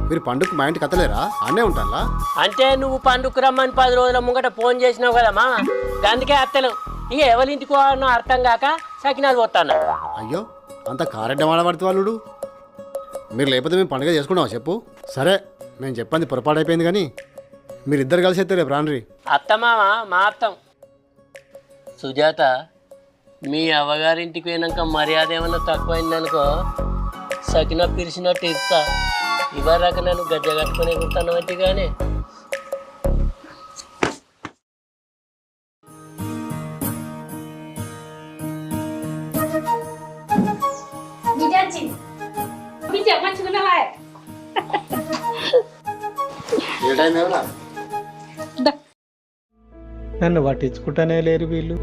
మీరు పండుగ మా ఇంటికి అత్తలేరా అన్నే ఉంటారా? అంటే నువ్వు పండుగ రమ్మని 10 రోజుల ముంగట ఫోన్ చేసినావు కదమ్మా, అందుకే అత్తలు ఇక ఎవరింటికి పోవాలనో అర్థం కాక సకినాలు పోతాను. అయ్యో అంత కారెడ్డం ఆడబడుతు వాళ్ళు. మీరు లేకపోతే మేము పండుగ చేసుకుంటామా చెప్పు? సరే నేను చెప్పంది పొరపాటు అయిపోయింది, కానీ మీరిద్దరు కలిసి అయితే రేపు రాండ్రి. అత్తమామ మా అత్తం. సుజాత, మీ అవ్వగారింటికి పోయినాక మర్యాద ఏమన్నా తక్కువైందనుకో సకిన పిలిచినట్టు ఇస్తా. ఇవరాక నన్ను గజ్జ కట్టుకునే కుడతాను వంటి కానీ నన్ను పట్టించుకుంటానే లేరు వీళ్ళు.